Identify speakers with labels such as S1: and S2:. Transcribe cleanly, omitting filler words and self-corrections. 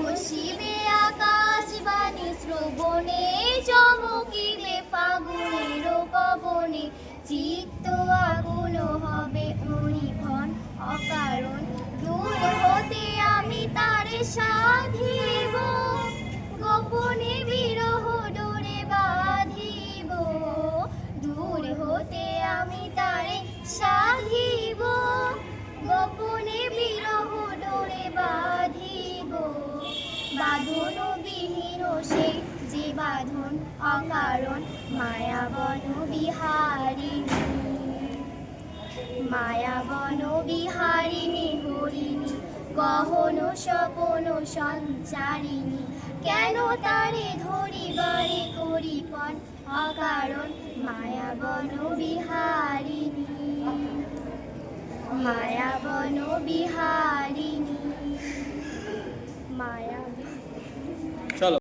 S1: বসিবে আকাশবাণী শ্রবণে, চমকিবে ফাগুনের পবনে, চিত্ত আগুন হবে উনিভন অকারণ, দূর হতে আমি তারে সাধিব, গোপনে বিরহ ডোরে বাঁধিব, দূর হতে আমি তারে সাধিব, গোপনে বিরহ ডোরে বাঁধিব। বাঁধন বিহীন সেই যে বাঁধন অকারণ, মায়াবন বিহারিণী, মায়াবন বিহারিণী হরিণী, গহন স্বপন সঞ্চারিণী, কেন তারে ধরিবারে করিপন অকারণ, মায়াবন বিহারিণী, মায়াবন বিহারিণী, মায়া।